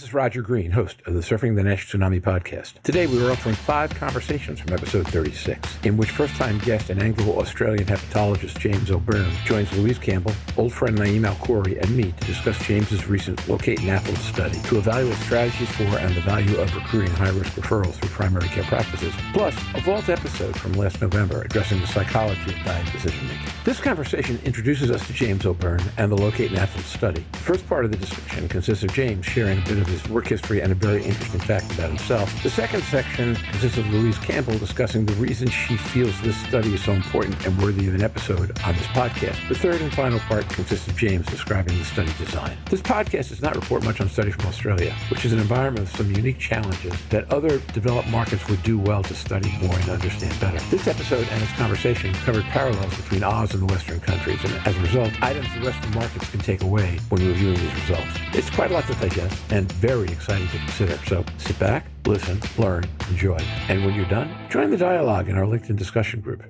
is Roger Green, host of the Surfing the Nash Tsunami podcast. Today we are offering 5 conversations from episode 36, in which first-time guest and Anglo-Australian hepatologist James O'Byrne joins Louise Campbell, old friend Naim Alkhouri, and me to discuss James's recent LOCATE-NAFLD study to evaluate strategies for and the value of recruiting high-risk referrals through primary care practices, plus a vault episode from last November addressing the psychology of diet decision-making. This conversation introduces us to James O'Byrne and the LOCATE-NAFLD study. The first part of the discussion consists of James sharing a bit of his work history and a very interesting fact about himself. The second section consists of Louise Campbell discussing the reasons she feels this study is so important and worthy of an episode on this podcast. The third and final part consists of James describing the study design. This podcast does not report much on studies from Australia, which is an environment with some unique challenges that other developed markets would do well to study more and understand better. This episode and its conversation covered parallels between Oz and the Western countries, and as a result, items the Western markets can take away when reviewing these results. It's quite a lot to digest and very exciting to consider. So sit back, listen, learn, enjoy. And when you're done, join the dialogue in our LinkedIn discussion group.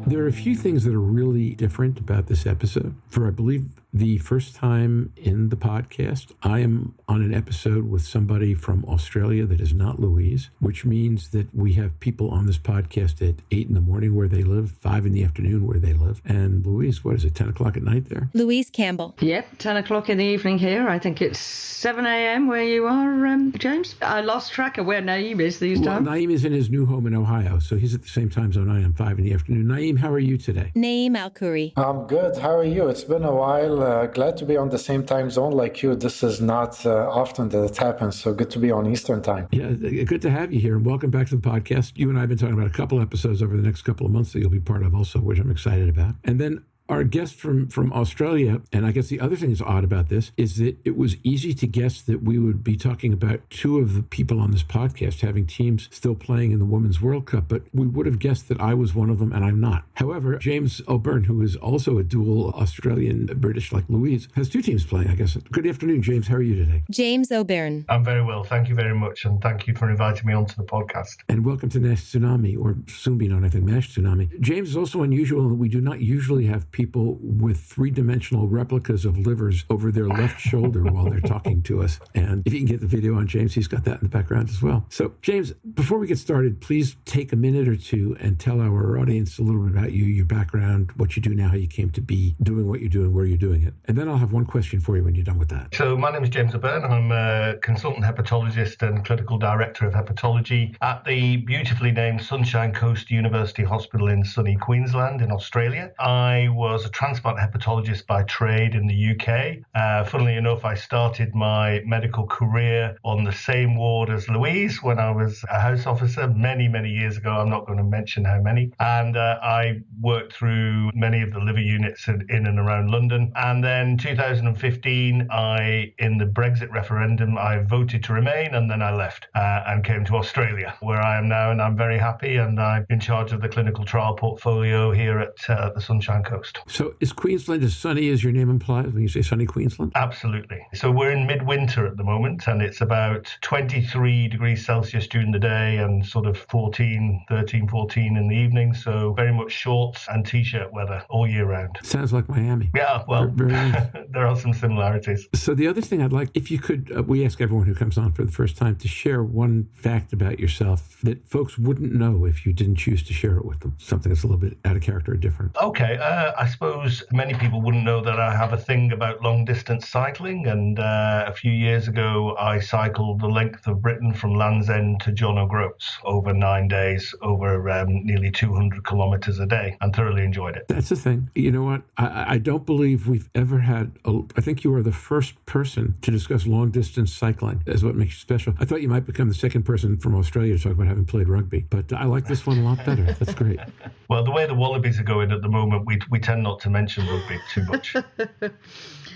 There are a few things that are really different about this episode. For, I believe, the first time in the podcast, I am on an episode with somebody from Australia that is not Louise, which means that we have people on this podcast at 8 in the morning where they live, 5 in the afternoon where they live. And Louise, what is it, 10 o'clock at night there? Louise Campbell. Yep, 10 o'clock in the evening here. I think it's 7 a.m. where you are, James. I lost track of where Naim is these times. Naim is in his new home in Ohio, so he's at the same time zone I am, 5 in the afternoon. Naim, how are you today? Naim Alkhouri. I'm good. How are you? It's been a while. Glad to be on the same time zone like you. This is not often that it happens, so good to be on Eastern time. Yeah, good to have you here, and welcome back to the podcast. You and I have been talking about a couple episodes over the next couple of months that you'll be part of also, which I'm excited about. And then our guest from Australia, and I guess the other thing that's odd about this is that it was easy to guess that we would be talking about 2 of the people on this podcast having teams still playing in the Women's World Cup, but we would have guessed that I was one of them, and I'm not. However, James O'Byrne, who is also a dual Australian-British like Louise, has 2 teams playing, I guess. Good afternoon, James. How are you today? James O'Byrne. I'm very well. Thank you very much, and thank you for inviting me onto the podcast. And welcome to Nash Tsunami, or soon be known, I think, Nash Tsunami. James is also unusual in that we do not usually have people with 3-dimensional replicas of livers over their left shoulder while they're talking to us. And if you can get the video on James, he's got that in the background as well. So, James, before we get started, please take a minute or two and tell our audience a little bit about you, your background, what you do now, how you came to be doing what you're doing, where you're doing it. And then I'll have one question for you when you're done with that. So my name is James O'Byrne. I'm a consultant hepatologist and clinical director of hepatology at the beautifully named Sunshine Coast University Hospital in sunny Queensland in Australia. I was a transplant hepatologist by trade in the UK. Funnily enough, I started my medical career on the same ward as Louise when I was a house officer many, many years ago. I'm not going to mention how many. And I worked through many of the liver units in and around London. And then 2015, in the Brexit referendum, I voted to remain, and then I left and came to Australia, where I am now, and I'm very happy, and I'm in charge of the clinical trial portfolio here at the Sunshine Coast. So is Queensland as sunny as your name implies when you say sunny Queensland? Absolutely. So we're in midwinter at the moment, and it's about 23 degrees Celsius during the day and sort of 13, 14 in the evening. So very much shorts and T-shirt weather all year round. Sounds like Miami. Yeah, well, very nice. There are some similarities. So the other thing I'd like, if you could, we ask everyone who comes on for the first time to share one fact about yourself that folks wouldn't know if you didn't choose to share it with them. Something that's a little bit out of character or different. Okay, I suppose many people wouldn't know that I have a thing about long distance cycling, and a few years ago I cycled the length of Britain from Land's End to John O'Groats over 9 days, over nearly 200 kilometers a day, and thoroughly enjoyed it. That's the thing. You know what? I don't believe we've ever had, I think you are the first person to discuss long distance cycling as what makes you special. I thought you might become the second person from Australia to talk about having played rugby, but I like this one a lot better. That's great. Well, the way the Wallabies are going at the moment, we tend not to mention rugby too much.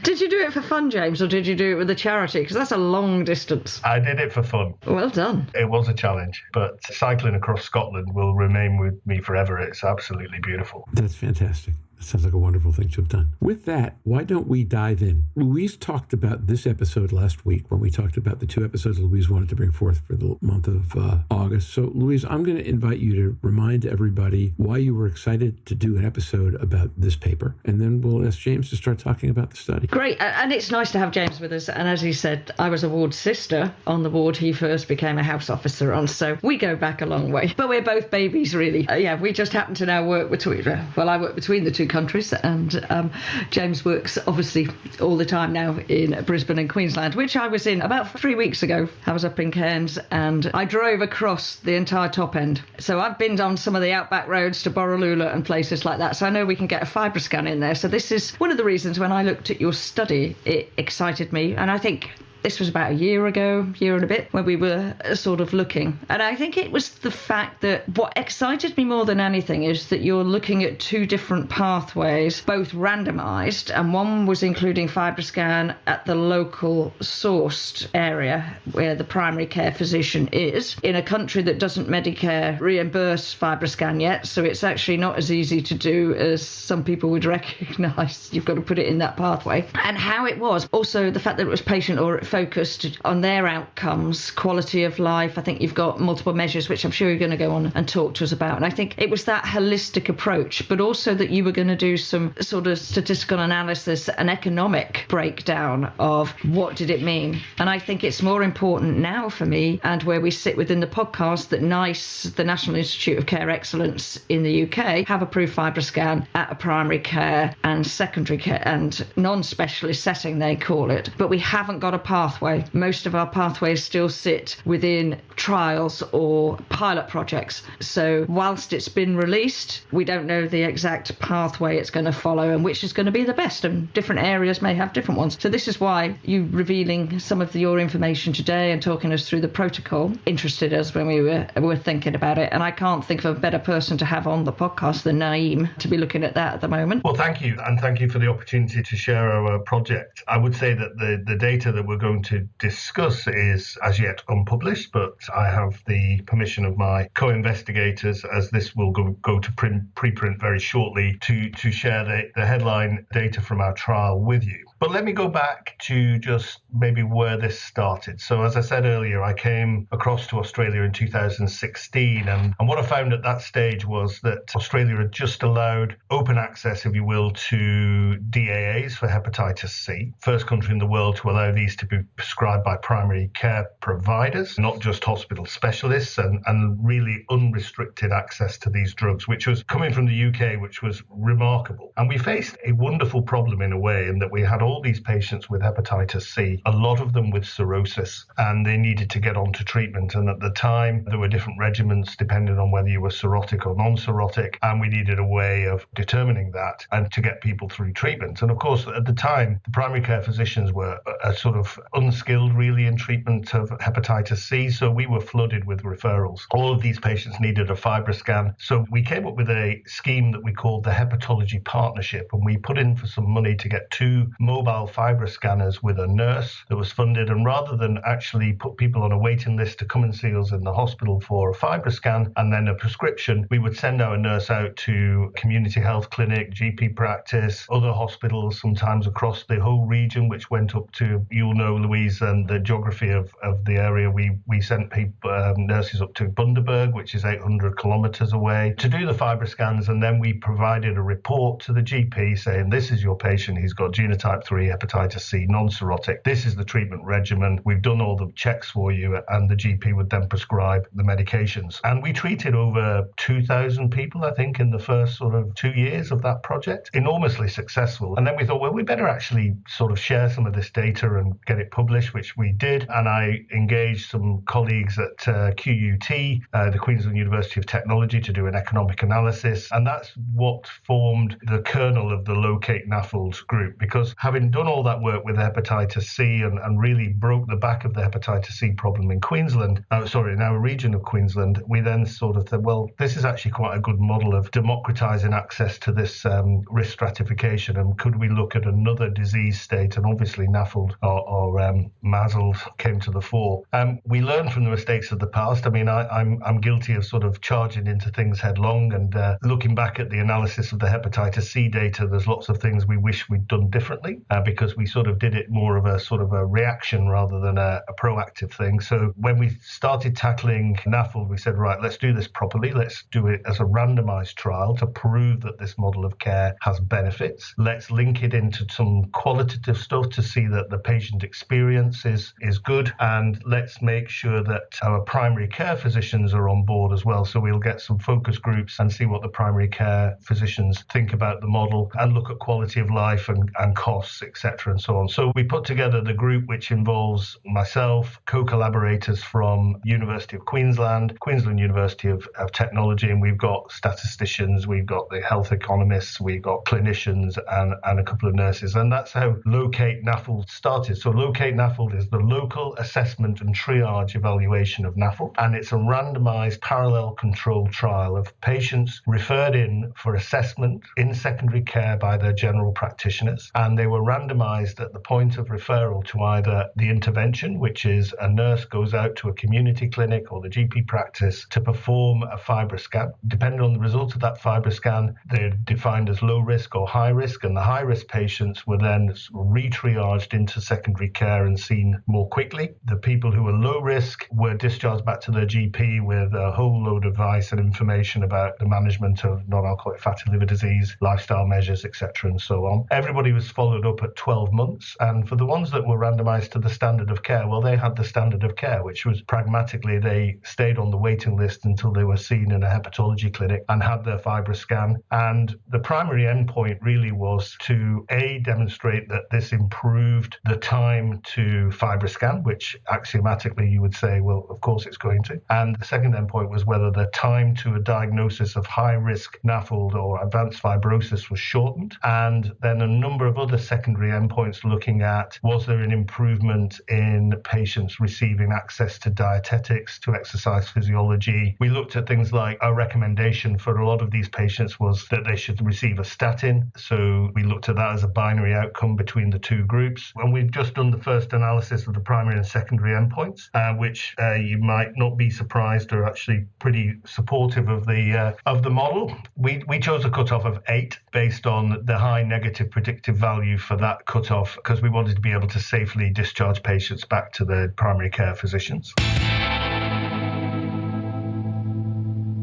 Did you do it for fun, James, or did you do it with a charity? Because that's a long distance. I did it for fun. Well done. It was a challenge, but cycling across Scotland will remain with me forever. It's absolutely beautiful. That's fantastic. That sounds like a wonderful thing to have done. With that, why don't we dive in? Louise talked about this episode last week when we talked about the 2 episodes Louise wanted to bring forth for the month of August. So, Louise, I'm going to invite you to remind everybody why you were excited to do an episode about this paper, and then we'll ask James to start talking about the study. Great, and it's nice to have James with us. And as he said, I was a ward sister on the ward he first became a house officer on, so we go back a long way. But we're both babies, really. We just happen to now work between, I work between the 2 countries, and James works obviously all the time now in Brisbane and Queensland, which I was in about 3 weeks ago. I was up in Cairns and I drove across the entire top end. So I've been on some of the outback roads to Borroloola and places like that. So I know we can get a FibroScan in there. So this is one of the reasons when I looked at your study, it excited me. And I think this was about a year and a bit, when we were sort of looking. And I think it was the fact that what excited me more than anything is that you're looking at 2 different pathways, both randomised, and one was including FibroScan at the local sourced area where the primary care physician is, in a country that doesn't Medicare reimburse FibroScan yet, so it's actually not as easy to do as some people would recognise. You've got to put it in that pathway. And how it was. Also, the fact that it was patient or focused on their outcomes, quality of life. I think you've got multiple measures, which I'm sure you're going to go on and talk to us about. And I think it was that holistic approach, but also that you were going to do some sort of statistical analysis and economic breakdown of what did it mean. And I think it's more important now for me, and where we sit within the podcast, that NICE, the National Institute of Care Excellence in the UK, have approved FibroScan at a primary care and secondary care and non-specialist setting, they call it. But we haven't got a pathway. Most of our pathways still sit within trials or pilot projects. So whilst it's been released, we don't know the exact pathway it's going to follow and which is going to be the best, and different areas may have different ones. So this is why you revealing some of your information today and talking us through the protocol interested us when we were thinking about it. And I can't think of a better person to have on the podcast than Naim to be looking at that at the moment. Well, thank you. And thank you for the opportunity to share our project. I would say that the data that we're going to discuss is as yet unpublished, but I have the permission of my co-investigators, as this will go to preprint very shortly, to share the headline data from our trial with you. But let me go back to just maybe where this started. So as I said earlier, I came across to Australia in 2016. And what I found at that stage was that Australia had just allowed open access, if you will, to DAAs for hepatitis C. First country in the world to allow these to be prescribed by primary care providers, not just hospital specialists, and really unrestricted access to these drugs, which was coming from the UK, which was remarkable. And we faced a wonderful problem in a way, in that we had all these patients with hepatitis C, a lot of them with cirrhosis, and they needed to get onto treatment. And at the time, there were different regimens depending on whether you were cirrhotic or non-cirrhotic, and we needed a way of determining that and to get people through treatment. And of course, at the time, the primary care physicians were sort of unskilled really in treatment of hepatitis C, so we were flooded with referrals. All of these patients needed a FibroScan. So we came up with a scheme that we called the Hepatology Partnership, and we put in for some money to get 2 mobile FibroScanners with a nurse that was funded. And rather than actually put people on a waiting list to come and see us in the hospital for a FibroScan and then a prescription, we would send our nurse out to community health clinic, GP practice, other hospitals, sometimes across the whole region, which went up to, you'll know, Louise, and the geography of the area. We sent people, nurses up to Bundaberg, which is 800 kilometres away, to do the FibroScans. And then we provided a report to the GP saying, this is your patient, he's got genotype 3 hepatitis C, non-cirrhotic. This is the treatment regimen. We've done all the checks for you, and the GP would then prescribe the medications. And we treated over 2,000 people, I think, in the first sort of 2 years of that project. Enormously successful. And then we thought, well, we better actually sort of share some of this data and get it published, which we did. And I engaged some colleagues at QUT, the Queensland University of Technology, to do an economic analysis. And that's what formed the kernel of the LOCATE-NAFLD group, because having done all that work with hepatitis C and really broke the back of the hepatitis C problem in Queensland, in our region of Queensland, we then sort of said, well, this is actually quite a good model of democratising access to this risk stratification, and could we look at another disease state? And obviously NAFLD are or Masl's came to the fore. We learn from the mistakes of the past. I mean, I'm guilty of sort of charging into things headlong, and looking back at the analysis of the hepatitis C data, there's lots of things we wish we'd done differently because we sort of did it more of a sort of a reaction rather than a proactive thing. So when we started tackling NAFLD, we said, right, let's do this properly. Let's do it as a randomized trial to prove that this model of care has benefits. Let's link it into some qualitative stuff to see that the patient experience is good. And let's make sure that our primary care physicians are on board as well. So we'll get some focus groups and see what the primary care physicians think about the model and look at quality of life and costs, etc. and so on. So we put together the group, which involves myself, co-collaborators from University of Queensland University of Technology, and we've got statisticians, we've got the health economists, we've got clinicians and a couple of nurses. And that's how LOCATE-NAFLD started. So LOCATE-NAFLD is the local assessment and triage evaluation of NAFLD, and it's a randomized parallel controlled trial of patients referred in for assessment in secondary care by their general practitioners. And they were randomized at the point of referral to either the intervention, which is a nurse goes out to a community clinic or the GP practice to perform a FibroScan. Depending on the results of that FibroScan, they're defined as low risk or high risk, and the high risk patients were then re-triaged into secondary care and seen more quickly. The people who were low risk were discharged back to their GP with a whole load of advice and information about the management of non-alcoholic fatty liver disease, lifestyle measures, etc. and so on. Everybody was followed up at 12 months, and for the ones that were randomized to the standard of care, well, they had the standard of care, which was pragmatically they stayed on the waiting list until they were seen in a hepatology clinic and had their FibroScan. And the primary endpoint really was to demonstrate that this improved the time to FibroScan, which axiomatically you would say, well, of course it's going to. And the second endpoint was whether the time to a diagnosis of high-risk NAFLD or advanced fibrosis was shortened. And then a number of other secondary endpoints looking at, was there an improvement in patients receiving access to dietetics, to exercise physiology. We looked at things like our recommendation for a lot of these patients was that they should receive a statin. So we looked at that as a binary outcome between the two groups. And we've just done the first analysis of the primary and secondary endpoints, which you might not be surprised are actually pretty supportive of the model. We chose a cutoff of 8 based on the high negative predictive value for that cutoff because we wanted to be able to safely discharge patients back to their primary care physicians.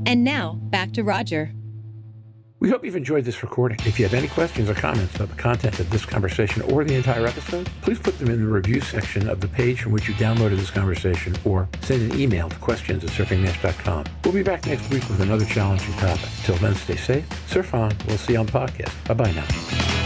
And now, back to Roger. We hope you've enjoyed this recording. If you have any questions or comments about the content of this conversation or the entire episode, please put them in the review section of the page from which you downloaded this conversation or send an email to questions@surfingnash.com. We'll be back next week with another challenging topic. Till then, stay safe, surf on. We'll see you on the podcast. Bye-bye now.